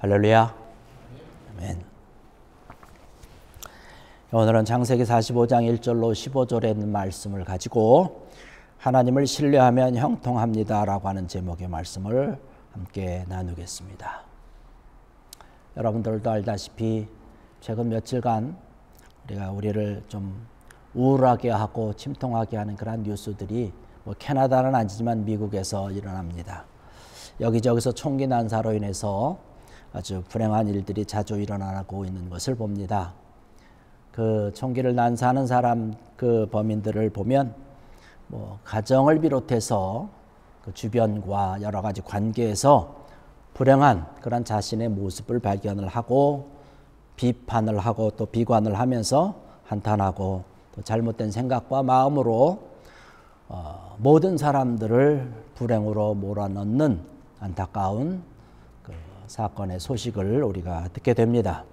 할렐루야. 아멘. 오늘은 창세기 45장 1절로 15절에 있는 말씀을 가지고 하나님을 신뢰하면 형통합니다 라고 하는 제목의 말씀을 함께 나누겠습니다. 여러분들도 알다시피 최근 며칠간 우리를 좀 우울하게 하고 침통하게 하는 그런 뉴스들이 캐나다는 아니지만 미국에서 일어납니다. 여기저기서 총기 난사로 인해서 아주 불행한 일들이 자주 일어나고 있는 것을 봅니다. 그 총기를 난사하는 사람, 그 범인들을 보면 가정을 비롯해서 그 주변과 여러 가지 관계에서 불행한 그런 자신의 모습을 발견을 하고 비판을 하고 또 비관을 하면서 한탄하고 또 잘못된 생각과 마음으로 모든 사람들을 불행으로 몰아넣는 안타까운 그 사건의 소식을 우리가 듣게 됩니다.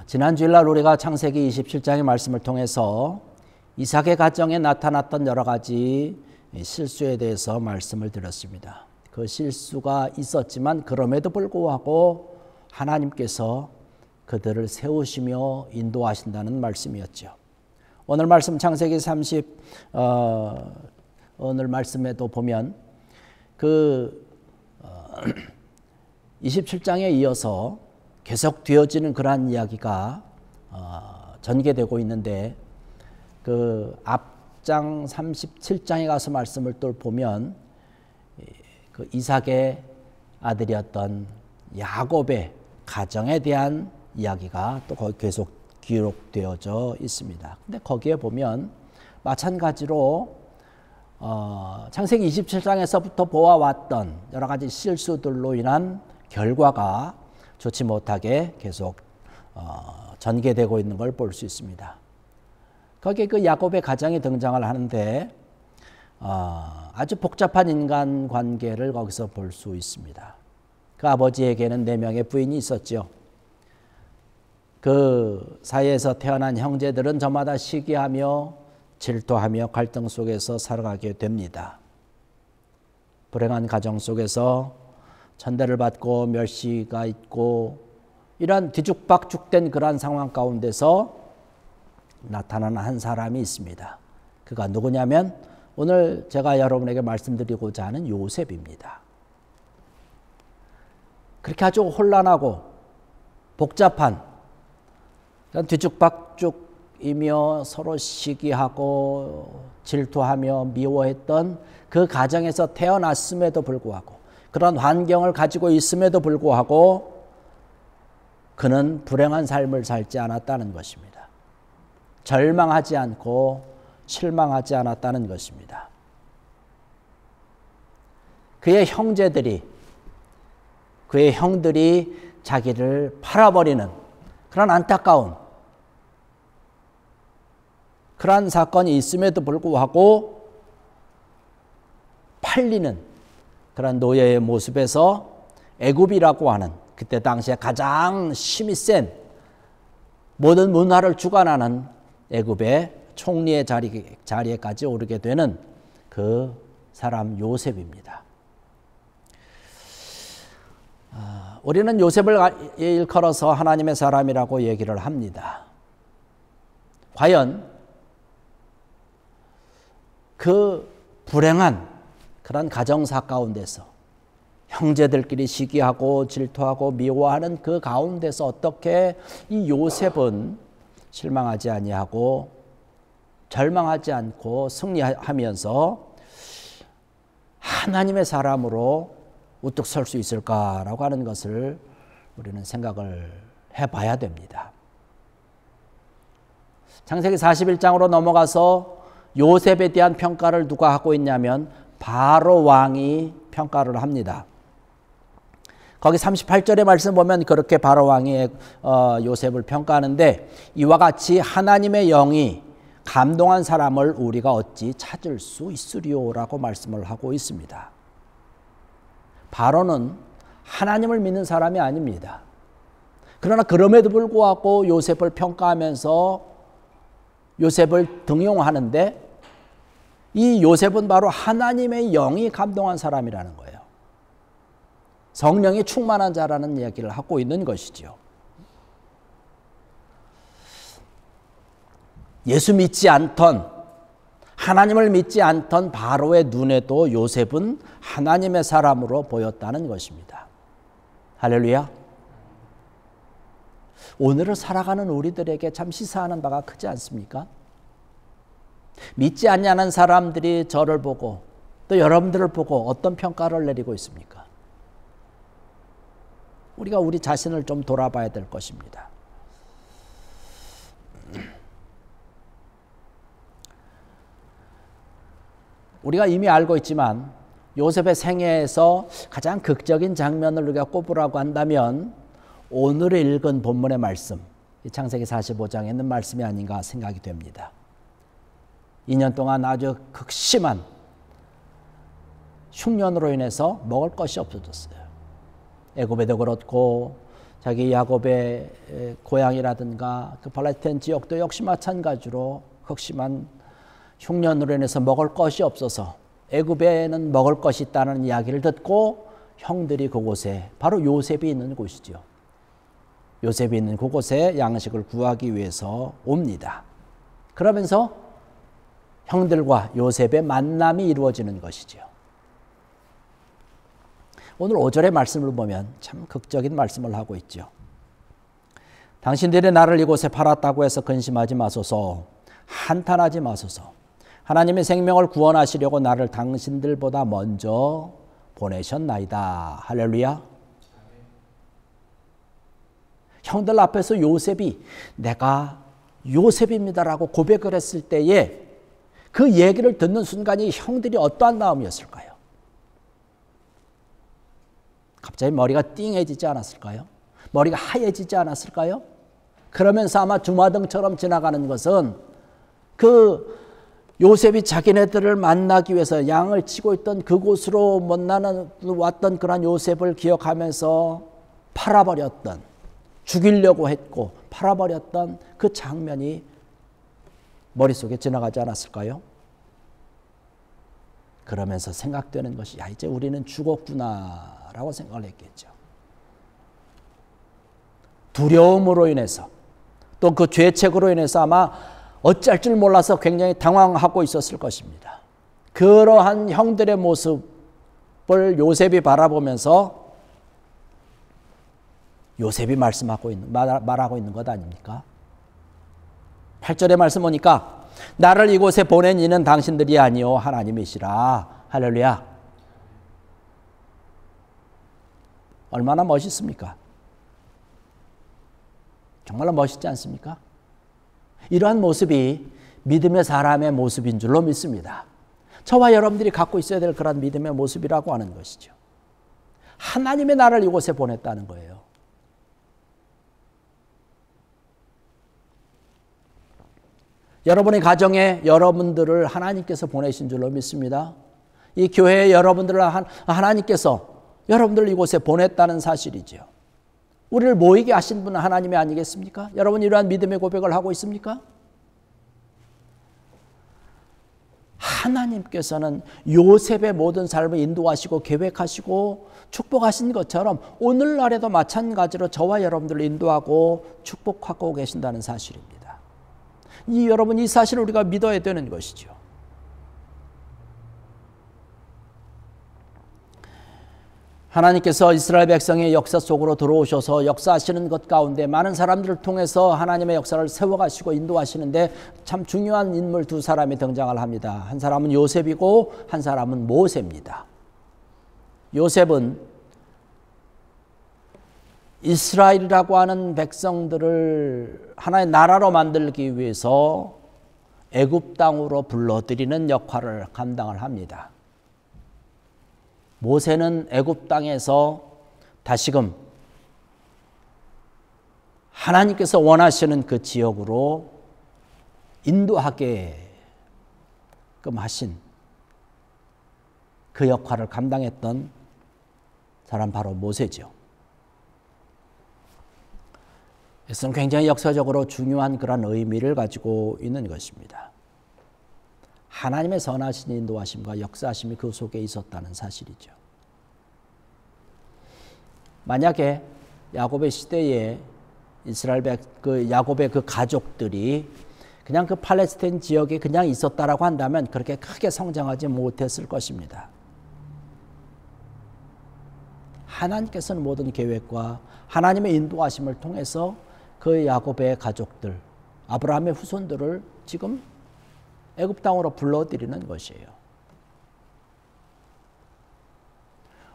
지난 주일날 우리가 창세기 27장의 말씀을 통해서 이삭의 가정에 나타났던 여러 가지 실수에 대해서 말씀을 드렸습니다. 그 실수가 있었지만 그럼에도 불구하고 하나님께서 그들을 세우시며 인도하신다는 말씀이었죠. 오늘 말씀 창세기 30 오늘 말씀에도 보면 그 27장에 이어서 계속 되어지는 그러한 이야기가 전개되고 있는데 그 앞장 37장에 가서 말씀을 또 보면 그 이삭의 아들이었던 야곱의 가정에 대한 이야기가 또 거기 계속 기록되어져 있습니다. 근데 거기에 보면 마찬가지로 창세기 27장에서부터 보아왔던 여러 가지 실수들로 인한 결과가 좋지 못하게 계속 전개되고 있는 걸 볼 수 있습니다. 거기에 그 야곱의 가정이 등장을 하는데 아주 복잡한 인간 관계를 거기서 볼 수 있습니다. 그 아버지에게는 4명의 부인이 있었죠. 그 사이에서 태어난 형제들은 저마다 시기하며 질투하며 갈등 속에서 살아가게 됩니다. 불행한 가정 속에서 천대를 받고 멸시가 있고 이런 뒤죽박죽된 그러한 상황 가운데서 나타나는 한 사람이 있습니다. 그가 누구냐면 오늘 제가 여러분에게 말씀드리고자 하는 요셉입니다. 그렇게 아주 혼란하고 복잡한 뒤죽박죽이며 서로 시기하고 질투하며 미워했던 그 가정에서 태어났음에도 불구하고 그런 환경을 가지고 있음에도 불구하고 그는 불행한 삶을 살지 않았다는 것입니다. 절망하지 않고 실망하지 않았다는 것입니다. 그의 형들이 자기를 팔아버리는 그런 안타까운 그러한 사건이 있음에도 불구하고 팔리는 그런 노예의 모습에서 애굽이라고 하는 그때 당시에 가장 힘이 센 모든 문화를 주관하는 애굽의 총리의 자리에까지 오르게 되는 그 사람 요셉입니다. 우리는 요셉을 일컬어서 하나님의 사람이라고 얘기를 합니다. 과연 그 불행한 그런 가정사 가운데서 형제들끼리 시기하고 질투하고 미워하는 그 가운데서 어떻게 이 요셉은 실망하지 아니하고 절망하지 않고 승리하면서 하나님의 사람으로 우뚝 설 수 있을까라고 하는 것을 우리는 생각을 해봐야 됩니다. 창세기 41장으로 넘어가서 요셉에 대한 평가를 누가 하고 있냐면 바로 왕이 평가를 합니다. 거기 38절의 말씀 보면 그렇게 바로 왕이 요셉을 평가하는데 이와 같이 하나님의 영이 감동한 사람을 우리가 어찌 찾을 수 있으리오라고 말씀을 하고 있습니다. 바로는 하나님을 믿는 사람이 아닙니다. 그러나 그럼에도 불구하고 요셉을 평가하면서 요셉을 등용하는데 이 요셉은 바로 하나님의 영이 감동한 사람이라는 거예요. 성령이 충만한 자라는 이야기를 하고 있는 것이죠. 예수 믿지 않던, 하나님을 믿지 않던 바로의 눈에도 요셉은 하나님의 사람으로 보였다는 것입니다. 할렐루야. 오늘을 살아가는 우리들에게 참 시사하는 바가 크지 않습니까? 믿지 않냐는 사람들이 저를 보고 또 여러분들을 보고 어떤 평가를 내리고 있습니까? 우리가 우리 자신을 좀 돌아봐야 될 것입니다. 우리가 이미 알고 있지만 요셉의 생애에서 가장 극적인 장면을 우리가 꼽으라고 한다면 오늘 읽은 본문의 말씀, 창세기 45장에 있는 말씀이 아닌가 생각이 됩니다. 2년 동안 아주 극심한 흉년으로 인해서 먹을 것이 없어졌어요. 애굽에도 그렇고 자기 야곱의 고향이라든가 그 팔레스타인 지역도 역시 마찬가지로 극심한 흉년으로 인해서 먹을 것이 없어서 애굽에는 먹을 것이 있다는 이야기를 듣고 형들이 그곳에, 바로 요셉이 있는 곳이죠. 요셉이 있는 그곳에 양식을 구하기 위해서 옵니다. 그러면서 형들과 요셉의 만남이 이루어지는 것이죠. 오늘 5절의 말씀을 보면 참 극적인 말씀을 하고 있죠. 당신들이 나를 이곳에 팔았다고 해서 근심하지 마소서, 한탄하지 마소서. 하나님의 생명을 구원하시려고 나를 당신들보다 먼저 보내셨나이다. 할렐루야. 형들 앞에서 요셉이 내가 요셉입니다라고 고백을 했을 때에 그 얘기를 듣는 순간이 형들이 어떠한 마음이었을까요? 갑자기 머리가 띵해지지 않았을까요? 머리가 하얘지지 않았을까요? 그러면서 아마 주마등처럼 지나가는 것은 그 요셉이 자기네들을 만나기 위해서 양을 치고 있던 그곳으로 왔던 그런 요셉을 기억하면서 팔아버렸던, 죽이려고 했고 팔아버렸던 그 장면이 머릿속에 지나가지 않았을까요? 그러면서 생각되는 것이 야, 이제 우리는 죽었구나 라고 생각을 했겠죠. 두려움으로 인해서 또 그 죄책으로 인해서 아마 어쩔 줄 몰라서 굉장히 당황하고 있었을 것입니다. 그러한 형들의 모습을 요셉이 바라보면서 요셉이 말하고 있는 것 아닙니까? 8절의 말씀 보니까 나를 이곳에 보낸 이는 당신들이 아니요 하나님이시라. 할렐루야. 얼마나 멋있습니까? 정말로 멋있지 않습니까? 이러한 모습이 믿음의 사람의 모습인 줄로 믿습니다. 저와 여러분들이 갖고 있어야 될 그런 믿음의 모습이라고 하는 것이죠. 하나님의 나를 이곳에 보냈다는 거예요. 여러분의 가정에 여러분들을 하나님께서 보내신 줄로 믿습니다. 이 교회에 여러분들을 하나님께서 여러분들을 이곳에 보냈다는 사실이죠. 우리를 모이게 하신 분은 하나님이 아니겠습니까? 여러분 이러한 믿음의 고백을 하고 있습니까? 하나님께서는 요셉의 모든 삶을 인도하시고 계획하시고 축복하신 것처럼 오늘날에도 마찬가지로 저와 여러분들을 인도하고 축복하고 계신다는 사실입니다. 여러분 이 사실을 우리가 믿어야 되는 것이죠. 하나님께서 이스라엘 백성의 역사 속으로 들어오셔서 역사하시는 것 가운데 많은 사람들을 통해서 하나님의 역사를 세워가시고 인도하시는데 참 중요한 인물 두 사람이 등장을 합니다. 한 사람은 요셉이고 한 사람은 모세입니다. 요셉은 이스라엘이라고 하는 백성들을 하나의 나라로 만들기 위해서 애굽 땅으로 불러들이는 역할을 감당을 합니다. 모세는 애굽 땅에서 다시금 하나님께서 원하시는 그 지역으로 인도하게끔 하신 그 역할을 감당했던 사람 바로 모세죠. 이것은 굉장히 역사적으로 중요한 그런 의미를 가지고 있는 것입니다. 하나님의 선하신 인도하심과 역사하심이 그 속에 있었다는 사실이죠. 만약에 야곱의 시대에 이스라엘 그 야곱의 그 가족들이 그냥 그 팔레스타인 지역에 그냥 있었다라고 한다면 그렇게 크게 성장하지 못했을 것입니다. 하나님께서는 모든 계획과 하나님의 인도하심을 통해서 그 야곱의 가족들, 아브라함의 후손들을 지금 애굽 땅으로 불러들이는 것이에요.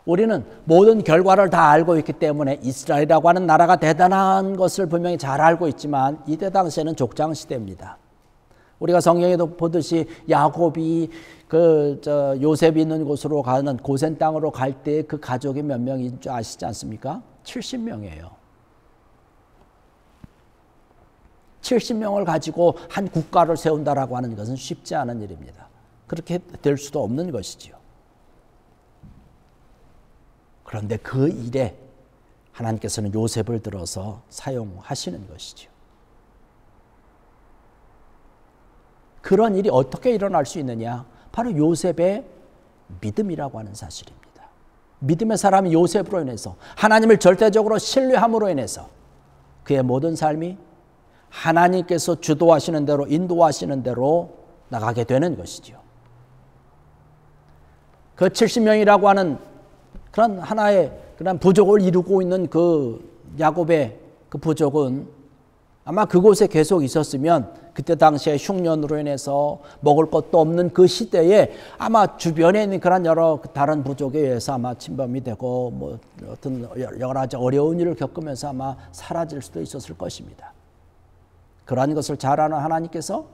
우리는 모든 결과를 다 알고 있기 때문에 이스라엘이라고 하는 나라가 대단한 것을 분명히 잘 알고 있지만 이때 당시에는 족장 시대입니다. 우리가 성경에도 보듯이 야곱이 요셉이 있는 곳으로 가는 고센 땅으로 갈 때 그 가족이 몇 명인 줄 아시지 않습니까? 70명이에요. 70명을 가지고 한 국가를 세운다라고 하는 것은 쉽지 않은 일입니다. 그렇게 될 수도 없는 것이지요. 그런데 그 일에 하나님께서는 요셉을 들어서 사용하시는 것이죠. 그런 일이 어떻게 일어날 수 있느냐? 바로 요셉의 믿음이라고 하는 사실입니다. 믿음의 사람이 요셉으로 인해서 하나님을 절대적으로 신뢰함으로 인해서 그의 모든 삶이 하나님께서 주도하시는 대로 인도하시는 대로 나가게 되는 것이죠. 그 70명이라고 하는 그런 하나의 그런 부족을 이루고 있는 그 야곱의 그 부족은 아마 그곳에 계속 있었으면 그때 당시에 흉년으로 인해서 먹을 것도 없는 그 시대에 아마 주변에 있는 그런 여러 다른 부족에 의해서 아마 침범이 되고 뭐 어떤 여러 가지 어려운 일을 겪으면서 아마 사라질 수도 있었을 것입니다. 그러한 것을 잘 아는 하나님께서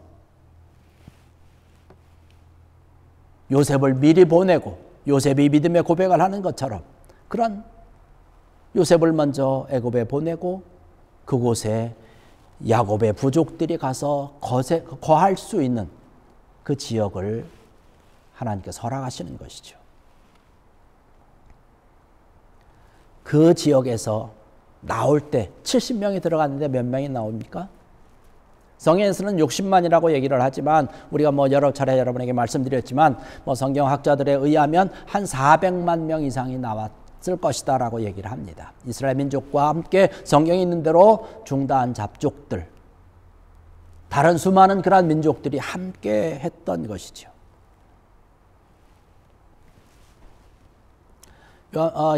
요셉을 미리 보내고 요셉이 믿음의 고백을 하는 것처럼 그런 요셉을 먼저 애굽에 보내고 그곳에 야곱의 부족들이 가서 거할 수 있는 그 지역을 하나님께서 허락하시는 것이죠. 그 지역에서 나올 때 70명이 들어갔는데 몇 명이 나옵니까? 성경에서는 60만이라고 얘기를 하지만 우리가 뭐 여러 차례 여러분에게 말씀드렸지만 뭐 성경학자들에 의하면 한 400만 명 이상이 나왔을 것이다라고 얘기를 합니다. 이스라엘 민족과 함께 성경에 있는 대로 중다한 잡족들, 다른 수많은 그러한 민족들이 함께 했던 것이죠.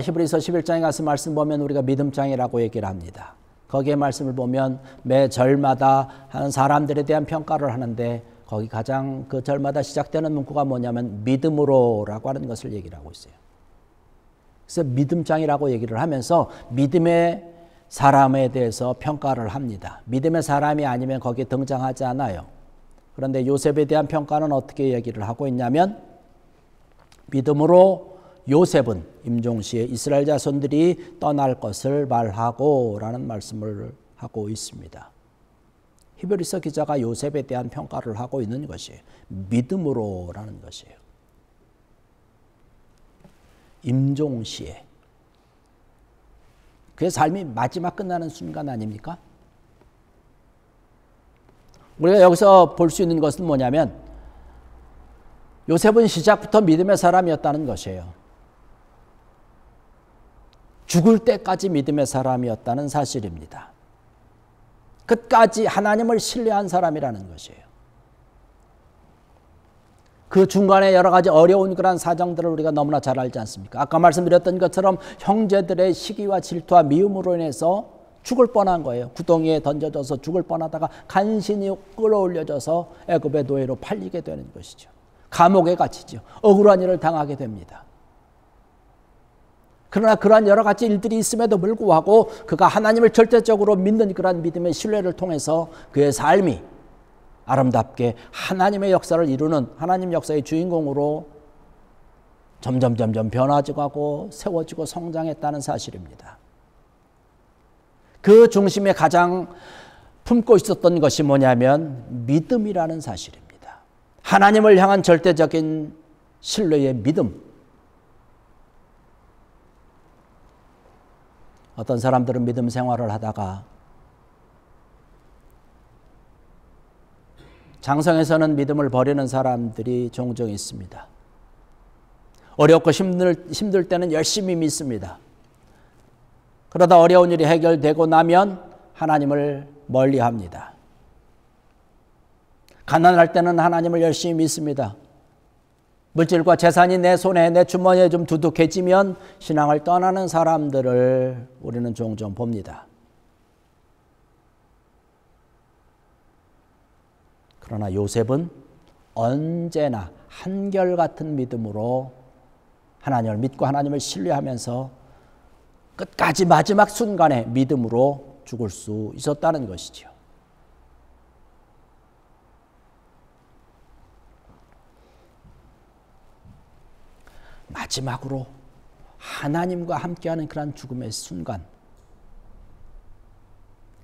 히브리서 11장에 가서 말씀 보면 우리가 믿음장이라고 얘기를 합니다. 거기에 말씀을 보면 매 절마다 하는 사람들에 대한 평가를 하는데 거기 가장 그 절마다 시작되는 문구가 뭐냐면 믿음으로라고 하는 것을 얘기를 하고 있어요. 그래서 믿음장이라고 얘기를 하면서 믿음의 사람에 대해서 평가를 합니다. 믿음의 사람이 아니면 거기에 등장하지 않아요. 그런데 요셉에 대한 평가는 어떻게 얘기를 하고 있냐면 믿음으로 요셉은 임종시에 이스라엘 자손들이 떠날 것을 말하고 라는 말씀을 하고 있습니다. 히브리서 기자가 요셉에 대한 평가를 하고 있는 것이에요. 믿음으로 라는 것이에요. 임종시에 그의 삶이 마지막 끝나는 순간 아닙니까? 우리가 여기서 볼 수 있는 것은 뭐냐면 요셉은 시작부터 믿음의 사람이었다는 것이에요. 죽을 때까지 믿음의 사람이었다는 사실입니다. 끝까지 하나님을 신뢰한 사람이라는 것이에요. 그 중간에 여러 가지 어려운 그런 사정들을 우리가 너무나 잘 알지 않습니까? 아까 말씀드렸던 것처럼 형제들의 시기와 질투와 미움으로 인해서 죽을 뻔한 거예요. 구덩이에 던져져서 죽을 뻔하다가 간신히 끌어올려져서 애굽의 노예로 팔리게 되는 것이죠. 감옥에 갇히죠. 억울한 일을 당하게 됩니다. 그러나 그러한 여러 가지 일들이 있음에도 불구하고 그가 하나님을 절대적으로 믿는 그러한 믿음의 신뢰를 통해서 그의 삶이 아름답게 하나님의 역사를 이루는 하나님 역사의 주인공으로 점점 변화지고 하고 세워지고 성장했다는 사실입니다. 그 중심에 가장 품고 있었던 것이 뭐냐면 믿음이라는 사실입니다. 하나님을 향한 절대적인 신뢰의 믿음. 어떤 사람들은 믿음 생활을 하다가 장성에서는 믿음을 버리는 사람들이 종종 있습니다. 어렵고 힘들 때는 열심히 믿습니다. 그러다 어려운 일이 해결되고 나면 하나님을 멀리합니다. 가난할 때는 하나님을 열심히 믿습니다. 물질과 재산이 내 손에 내 주머니에 좀 두둑해지면 신앙을 떠나는 사람들을 우리는 종종 봅니다. 그러나 요셉은 언제나 한결같은 믿음으로 하나님을 믿고 하나님을 신뢰하면서 끝까지 마지막 순간에 믿음으로 죽을 수 있었다는 것이죠. 마지막으로 하나님과 함께하는 그러한 죽음의 순간,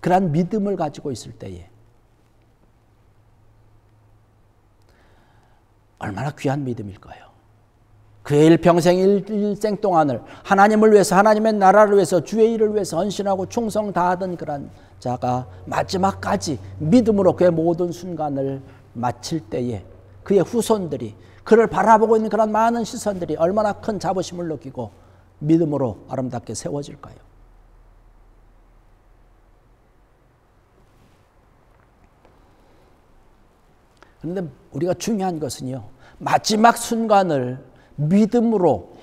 그러한 믿음을 가지고 있을 때에 얼마나 귀한 믿음일까요? 그의 일평생 일생 동안을 하나님을 위해서, 하나님의 나라를 위해서, 주의 일을 위해서 헌신하고 충성 다하던 그런 자가 마지막까지 믿음으로 그의 모든 순간을 마칠 때에 그의 후손들이, 그를 바라보고 있는 그런 많은 시선들이 얼마나 큰 자부심을 느끼고 믿음으로 아름답게 세워질까요? 그런데 우리가 중요한 것은요, 마지막 순간을 믿음으로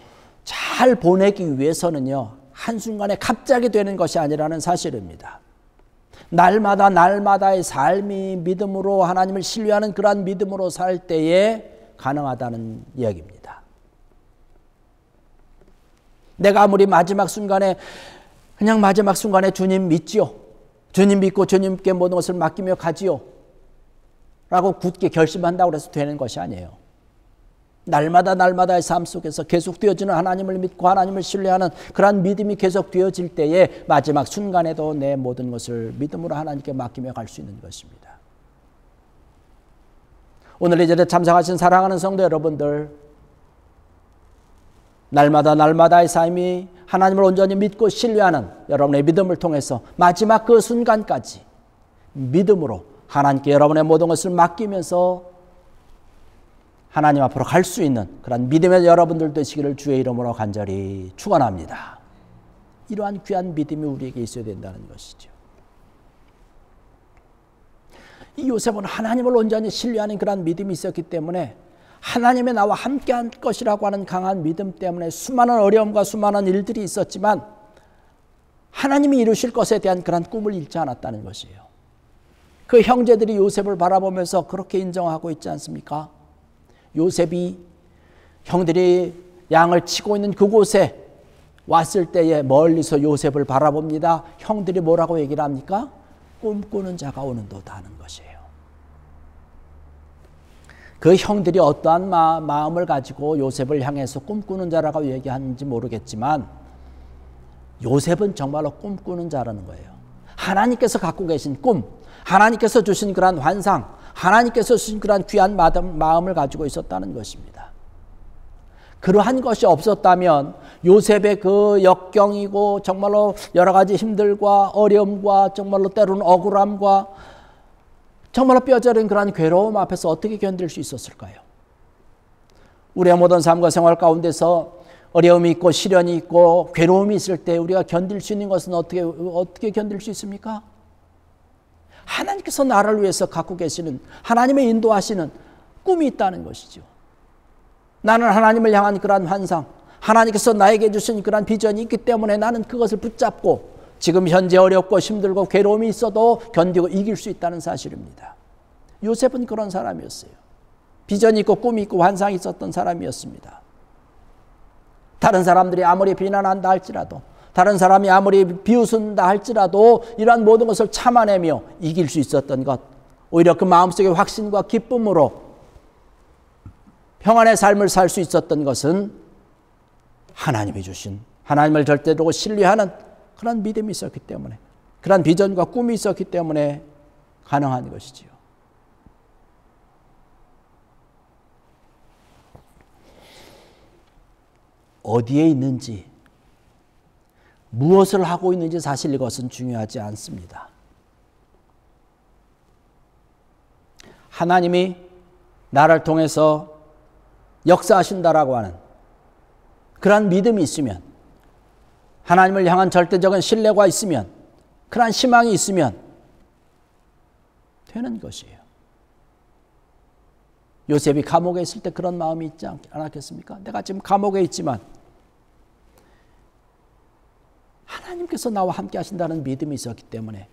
잘 보내기 위해서는요, 한순간에 갑자기 되는 것이 아니라는 사실입니다. 날마다의 삶이 믿음으로 하나님을 신뢰하는 그러한 믿음으로 살 때에 가능하다는 이야기입니다. 내가 아무리 마지막 순간에 주님 믿지요, 주님 믿고 주님께 모든 것을 맡기며 가지요 라고 굳게 결심한다고 해서 되는 것이 아니에요. 날마다의 삶 속에서 계속 되어지는 하나님을 믿고 하나님을 신뢰하는 그러한 믿음이 계속 되어질 때에 마지막 순간에도 내 모든 것을 믿음으로 하나님께 맡기며 갈 수 있는 것입니다. 오늘 이 자리에 참석하신 사랑하는 성도 여러분들, 날마다의 삶이 하나님을 온전히 믿고 신뢰하는 여러분의 믿음을 통해서 마지막 그 순간까지 믿음으로 하나님께 여러분의 모든 것을 맡기면서 하나님 앞으로 갈 수 있는 그런 믿음의 여러분들 되시기를 주의 이름으로 간절히 축원합니다. 이러한 귀한 믿음이 우리에게 있어야 된다는 것이죠. 이 요셉은 하나님을 온전히 신뢰하는 그런 믿음이 있었기 때문에 하나님의 나와 함께할 것이라고 하는 강한 믿음 때문에 수많은 어려움과 수많은 일들이 있었지만 하나님이 이루실 것에 대한 그런 꿈을 잃지 않았다는 것이에요. 그 형제들이 요셉을 바라보면서 그렇게 인정하고 있지 않습니까? 요셉이 형들이 양을 치고 있는 그곳에 왔을 때에 멀리서 요셉을 바라봅니다. 형들이 뭐라고 얘기를 합니까? 꿈꾸는 자가 오는도다 하는 것이에요. 그 형들이 어떠한 마음을 가지고 요셉을 향해서 꿈꾸는 자라고 얘기하는지 모르겠지만 요셉은 정말로 꿈꾸는 자라는 거예요. 하나님께서 갖고 계신 꿈, 하나님께서 주신 그러한 환상, 하나님께서 주신 그러한 귀한 마음을 가지고 있었다는 것입니다. 그러한 것이 없었다면 요셉의 그 역경이고 정말로 여러 가지 힘들과 어려움과 정말로 때로는 억울함과 정말로 뼈저린 그러한 괴로움 앞에서 어떻게 견딜 수 있었을까요? 우리의 모든 삶과 생활 가운데서 어려움이 있고 시련이 있고 괴로움이 있을 때 우리가 견딜 수 있는 것은 어떻게 견딜 수 있습니까? 하나님께서 나를 위해서 갖고 계시는 하나님의 인도하시는 꿈이 있다는 것이죠. 나는 하나님을 향한 그러한 환상, 하나님께서 나에게 주신 그러한 비전이 있기 때문에 나는 그것을 붙잡고 지금 현재 어렵고 힘들고 괴로움이 있어도 견디고 이길 수 있다는 사실입니다. 요셉은 그런 사람이었어요. 비전이 있고 꿈이 있고 환상이 있었던 사람이었습니다. 다른 사람들이 아무리 비난한다 할지라도, 다른 사람이 아무리 비웃는다 할지라도 이러한 모든 것을 참아내며 이길 수 있었던 것, 오히려 그 마음속의 확신과 기쁨으로 평안의 삶을 살 수 있었던 것은 하나님이 주신, 하나님을 절대로 신뢰하는 그런 믿음이 있었기 때문에, 그런 비전과 꿈이 있었기 때문에 가능한 것이지요. 어디에 있는지, 무엇을 하고 있는지 사실 이것은 중요하지 않습니다. 하나님이 나를 통해서 역사하신다라고 하는 그러한 믿음이 있으면 하나님을 향한 절대적인 신뢰가 있으면, 그러한 희망이 있으면 되는 것이에요. 요셉이 감옥에 있을 때 그런 마음이 있지 않았겠습니까? 내가 지금 감옥에 있지만 하나님께서 나와 함께 하신다는 믿음이 있었기 때문에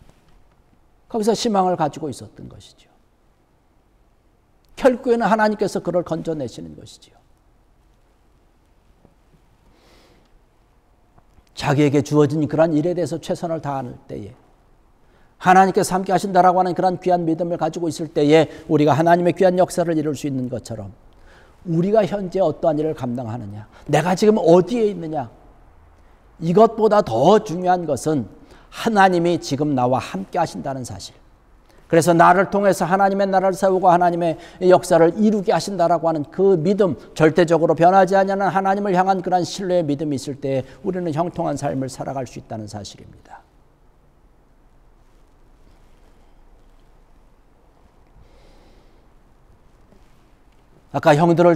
거기서 희망을 가지고 있었던 것이죠. 결국에는 하나님께서 그를 건져내시는 것이지요. 자기에게 주어진 그런 일에 대해서 최선을 다할 때에, 하나님께서 함께 하신다라고 하는 그런 귀한 믿음을 가지고 있을 때에 우리가 하나님의 귀한 역사를 이룰 수 있는 것처럼, 우리가 현재 어떠한 일을 감당하느냐, 내가 지금 어디에 있느냐, 이것보다 더 중요한 것은 하나님이 지금 나와 함께 하신다는 사실. 그래서 나를 통해서 하나님의 나라를 세우고 하나님의 역사를 이루게 하신다라고 하는 그 믿음, 절대적으로 변하지 않는 하나님을 향한 그런 신뢰의 믿음이 있을 때 우리는 형통한 삶을 살아갈 수 있다는 사실입니다. 아까 형들을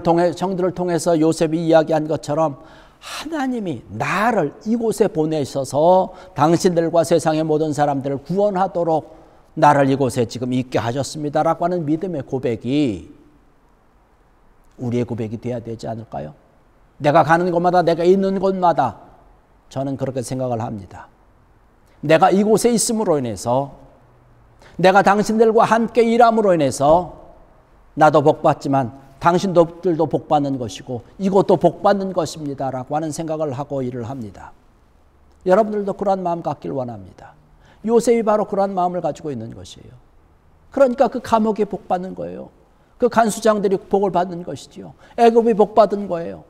통해서 요셉이 이야기한 것처럼 하나님이 나를 이곳에 보내셔서 당신들과 세상의 모든 사람들을 구원하도록 나를 이곳에 지금 있게 하셨습니다라고 하는 믿음의 고백이 우리의 고백이 되어야 되지 않을까요? 내가 가는 곳마다, 내가 있는 곳마다 저는 그렇게 생각을 합니다. 내가 이곳에 있음으로 인해서, 내가 당신들과 함께 일함으로 인해서 나도 복받지만 당신들도 복받는 것이고 이곳도 복받는 것입니다라고 하는 생각을 하고 일을 합니다. 여러분들도 그러한 마음 갖길 원합니다. 요셉이 바로 그러한 마음을 가지고 있는 것이에요. 그러니까 그 감옥에 복받는 거예요. 그 간수장들이 복을 받는 것이지요. 애굽이 복받은 거예요.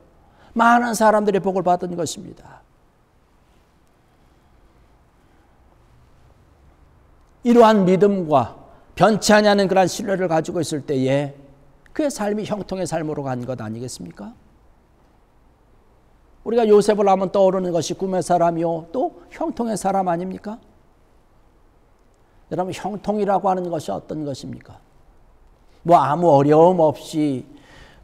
많은 사람들이 복을 받은 것입니다. 이러한 믿음과 변치 않는 그런 신뢰를 가지고 있을 때에 그의 삶이 형통의 삶으로 간 것 아니겠습니까? 우리가 요셉을 하면 떠오르는 것이 꿈의 사람이요, 또 형통의 사람 아닙니까? 여러분, 형통이라고 하는 것이 어떤 것입니까? 뭐 아무 어려움 없이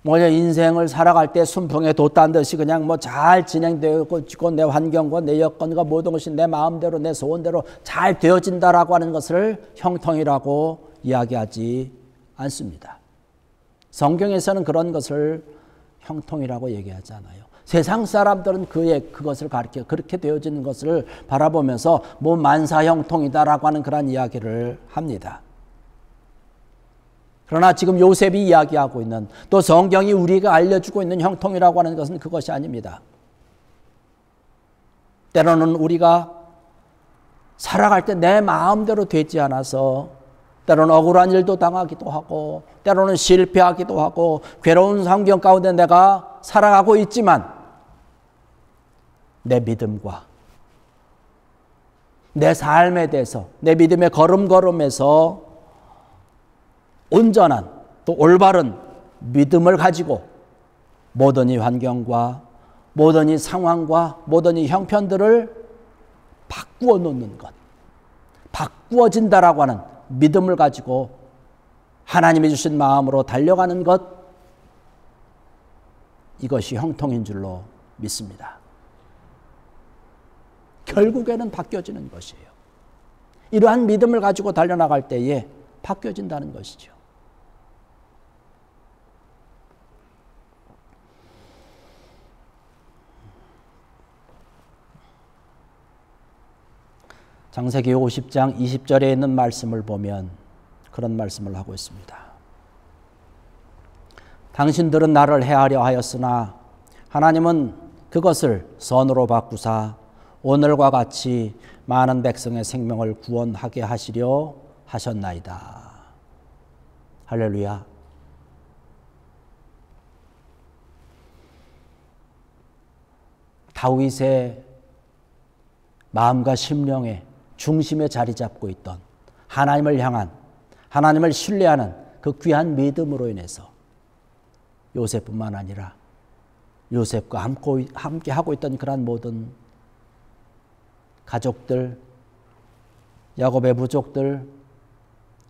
인생을 살아갈 때 순풍에 돛단 듯이 그냥 잘 진행되고 내 환경과 내 여건과 모든 것이 내 마음대로 내 소원대로 잘 되어진다라고 하는 것을 형통이라고 이야기하지 않습니다. 성경에서는 그런 것을 형통이라고 얘기하지 않아요. 세상 사람들은 그것을 가리켜 그렇게 되어지는 것을 바라보면서 만사형통이다라고 하는 그런 이야기를 합니다. 그러나 지금 요셉이 이야기하고 있는, 또 성경이 우리가 알려주고 있는 형통이라고 하는 것은 그것이 아닙니다. 때로는 우리가 살아갈 때 내 마음대로 되지 않아서 때로는 억울한 일도 당하기도 하고 때로는 실패하기도 하고 괴로운 환경 가운데 내가 살아가고 있지만 내 믿음과 내 삶에 대해서, 내 믿음의 걸음걸음에서 온전한 또 올바른 믿음을 가지고 모든 이 환경과 모든 이 상황과 모든 이 형편들을 바꾸어 놓는 것, 바꾸어진다라고 하는 믿음을 가지고 하나님이 주신 마음으로 달려가는 것, 이것이 형통인 줄로 믿습니다. 결국에는 바뀌어지는 것이에요. 이러한 믿음을 가지고 달려나갈 때에 바뀌어진다는 것이죠. 창세기 50장 20절에 있는 말씀을 보면 그런 말씀을 하고 있습니다. 당신들은 나를 해하려 하였으나 하나님은 그것을 선으로 바꾸사 오늘과 같이 많은 백성의 생명을 구원하게 하시려 하셨나이다. 할렐루야. 다윗의 마음과 심령에 중심에 자리 잡고 있던 하나님을 향한, 하나님을 신뢰하는 그 귀한 믿음으로 인해서 요셉뿐만 아니라 요셉과 함께 하고 있던 그런 모든 가족들, 야곱의 부족들,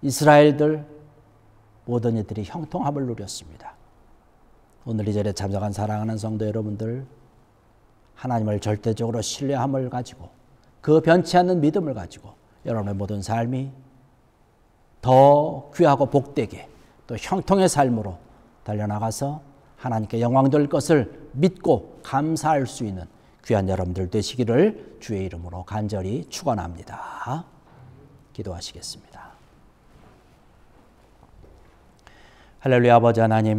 이스라엘들, 모든 이들이 형통함을 누렸습니다. 오늘 이 자리에 참석한 사랑하는 성도 여러분들, 하나님을 절대적으로 신뢰함을 가지고 그 변치 않는 믿음을 가지고 여러분의 모든 삶이 더 귀하고 복되게 또 형통의 삶으로 달려나가서 하나님께 영광 돌 것을 믿고 감사할 수 있는 귀한 여러분들 되시기를 주의 이름으로 간절히 축원합니다. 기도하시겠습니다. 할렐루야. 아버지 하나님,